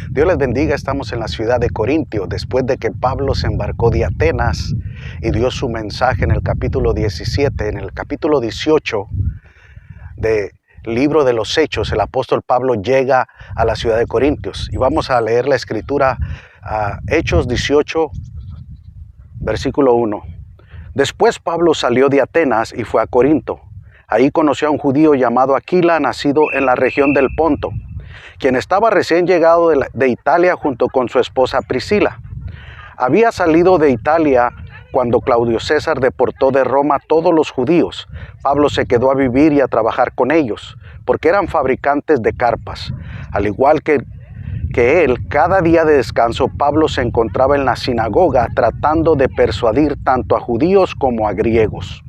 Dios les bendiga, estamos en la ciudad de Corintio, después de que Pablo se embarcó de Atenas y dio su mensaje en el capítulo 17, en el capítulo 18 del libro de los Hechos, el apóstol Pablo llega a la ciudad de Corintios. Y vamos a leer la escritura, Hechos 18, versículo 1. Después Pablo salió de Atenas y fue a Corinto. Ahí conoció a un judío llamado Aquila, nacido en la región del Ponto, quien estaba recién llegado de Italia junto con su esposa Priscila. Había salido de Italia cuando Claudio César deportó de Roma a todos los judíos. Pablo se quedó a vivir y a trabajar con ellos, porque eran fabricantes de carpas. Al igual que él, cada día de descanso, Pablo se encontraba en la sinagoga tratando de persuadir tanto a judíos como a griegos.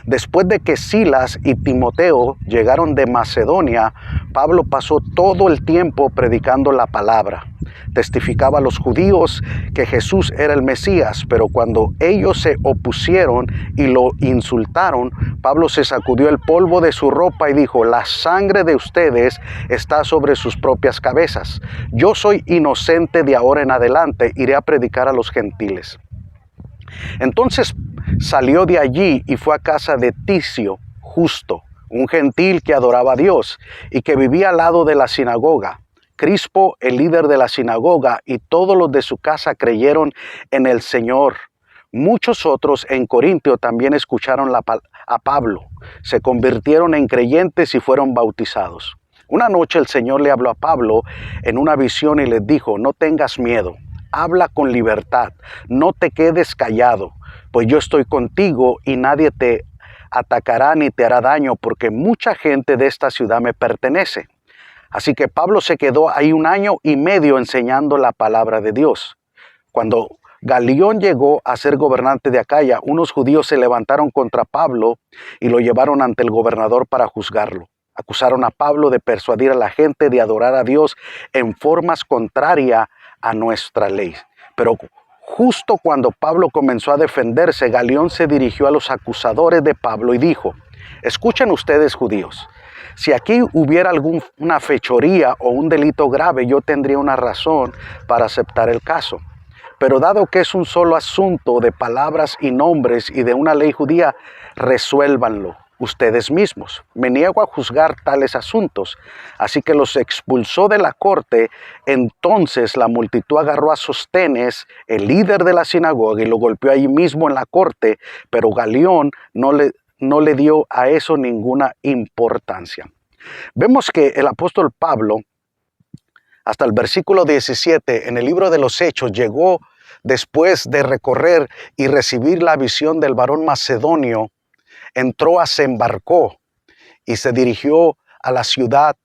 Después de que Silas y Timoteo llegaron de Macedonia, Pablo pasó todo el tiempo predicando la palabra. Testificaba a los judíos que Jesús era el Mesías, pero cuando ellos se opusieron y lo insultaron, Pablo se sacudió el polvo de su ropa y dijo: la sangre de ustedes está sobre sus propias cabezas. Yo soy inocente, de ahora en adelante iré a predicar a los gentiles. Entonces salió de allí y fue a casa de Ticio Justo, un gentil que adoraba a Dios y que vivía al lado de la sinagoga. Crispo, el líder de la sinagoga, y todos los de su casa creyeron en el Señor. Muchos otros en Corintio también escucharon a Pablo, se convirtieron en creyentes y fueron bautizados. Una noche el Señor le habló a Pablo en una visión y le dijo: no tengas miedo. Habla con libertad, no te quedes callado, pues yo estoy contigo y nadie te atacará ni te hará daño, porque mucha gente de esta ciudad me pertenece. Así que Pablo se quedó ahí 1 año y medio enseñando la palabra de Dios. Cuando Galión llegó a ser gobernante de Acaya, unos judíos se levantaron contra Pablo y lo llevaron ante el gobernador para juzgarlo. Acusaron a Pablo de persuadir a la gente de adorar a Dios en formas contrarias a nuestra ley. Pero justo cuando Pablo comenzó a defenderse, Galión se dirigió a los acusadores de Pablo y dijo: escuchen ustedes, judíos, si aquí hubiera alguna fechoría o un delito grave, yo tendría una razón para aceptar el caso. Pero dado que es un solo asunto de palabras y nombres y de una ley judía, resuélvanlo ustedes mismos. Me niego a juzgar tales asuntos. Así que los expulsó de la corte. Entonces la multitud agarró a Sostenes, el líder de la sinagoga, y lo golpeó allí mismo en la corte, pero Galión no le dio a eso ninguna importancia. Vemos que el apóstol Pablo, hasta el versículo 17, en el libro de los Hechos, llegó después de recorrer y recibir la visión del varón macedonio. Se embarcó y se dirigió a la ciudad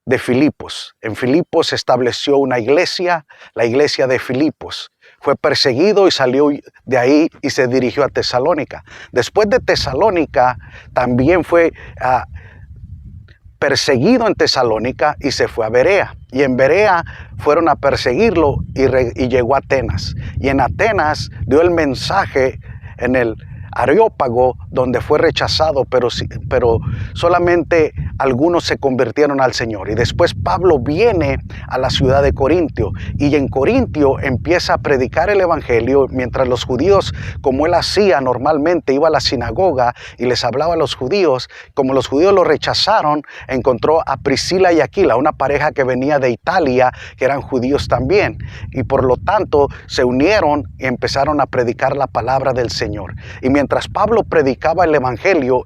de Filipos. En Filipos se estableció una iglesia, la iglesia de Filipos. Fue perseguido y salió de ahí y se dirigió a Tesalónica. Después de Tesalónica también fue perseguido en Tesalónica y se fue a Berea. Y en Berea fueron a perseguirlo y llegó a Atenas. Y en Atenas dio el mensaje en el Areópago, donde fue rechazado, pero solamente algunos se convirtieron al Señor. Y después Pablo viene a la ciudad de Corintio, y en Corintio empieza a predicar el evangelio, mientras los judíos, como él hacía normalmente, iba a la sinagoga y les hablaba a los judíos. Como los judíos lo rechazaron, encontró a Priscila y Aquila, una pareja que venía de Italia, que eran judíos también, y por lo tanto se unieron y empezaron a predicar la palabra del Señor. Y mientras Pablo predicaba el evangelio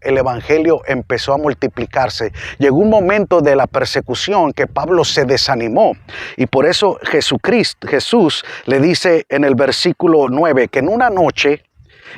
empezó a multiplicarse. Llegó un momento de la persecución que Pablo se desanimó, y por eso Jesús le dice en el versículo 9 que en una noche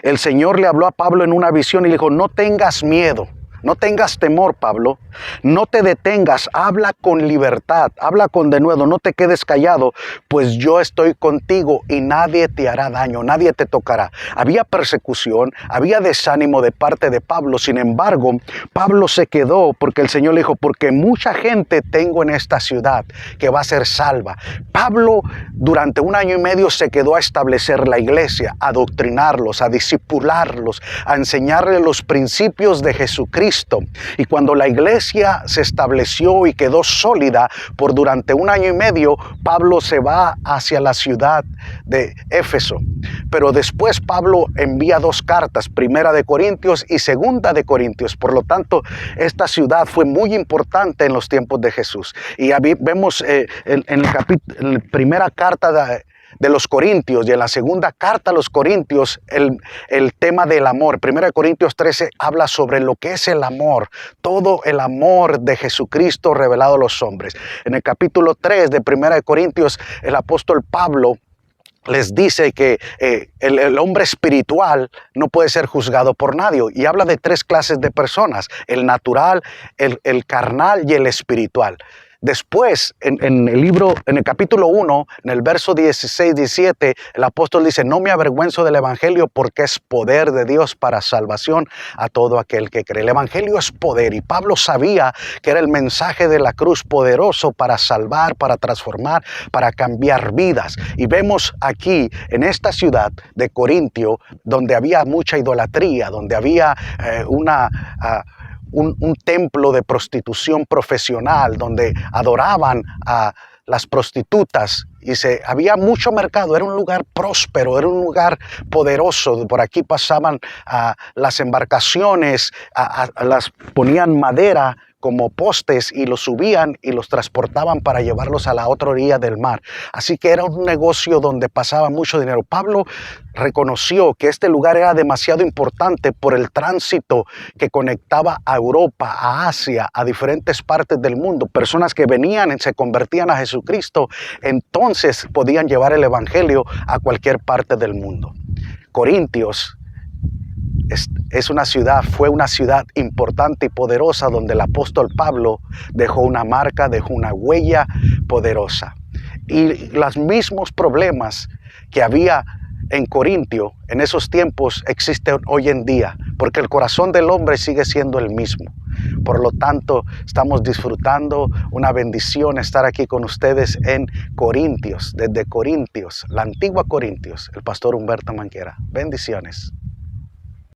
el Señor le habló a Pablo en una visión y le dijo: no tengas miedo. No tengas temor, Pablo, no te detengas, habla con libertad, habla con denuedo, no te quedes callado, pues yo estoy contigo y nadie te hará daño, nadie te tocará. Había persecución, había desánimo de parte de Pablo. Sin embargo, Pablo se quedó porque el Señor le dijo: porque mucha gente tengo en esta ciudad que va a ser salva. Pablo durante 1 año y medio se quedó a establecer la iglesia, a adoctrinarlos, a discipularlos, a enseñarles los principios de Jesucristo, Cristo. Y cuando la iglesia se estableció y quedó sólida por durante 1 año y medio, Pablo se va hacia la ciudad de Éfeso. Pero después Pablo envía 2 cartas, Primera de Corintios y Segunda de Corintios. Por lo tanto, esta ciudad fue muy importante en los tiempos de Jesús. Y vemos en la primera carta de los Corintios y en la segunda carta a los Corintios el tema del amor. 1 Corintios 13 habla sobre lo que es el amor, todo el amor de Jesucristo revelado a los hombres. En el capítulo 3 de 1 Corintios, el apóstol Pablo les dice que el hombre espiritual no puede ser juzgado por nadie, y habla de 3 clases de personas: el natural, el carnal y el espiritual. Después, en el capítulo 1, en el verso 16-17, el apóstol dice: no me avergüenzo del evangelio, porque es poder de Dios para salvación a todo aquel que cree. El evangelio es poder, y Pablo sabía que era el mensaje de la cruz poderoso para salvar, para transformar, para cambiar vidas. Y vemos aquí en esta ciudad de Corintio, donde había mucha idolatría, donde había un templo de prostitución profesional, donde adoraban a las prostitutas, y había mucho mercado. Era un lugar próspero, era un lugar poderoso. Por aquí pasaban las embarcaciones, las ponían madera como postes y los subían y los transportaban para llevarlos a la otra orilla del mar. Así que era un negocio donde pasaba mucho dinero. Pablo reconoció que este lugar era demasiado importante por el tránsito que conectaba a Europa, a Asia, a diferentes partes del mundo. Personas que venían y se convertían a Jesucristo, entonces podían llevar el evangelio a cualquier parte del mundo. Corintios fue una ciudad importante y poderosa, donde el apóstol Pablo dejó una marca, dejó una huella poderosa. Y los mismos problemas que había en Corintio en esos tiempos existen hoy en día, porque el corazón del hombre sigue siendo el mismo. Por lo tanto, estamos disfrutando una bendición estar aquí con ustedes en Corintios, desde Corintios, la antigua Corintios, el pastor Humberto Manquera. Bendiciones.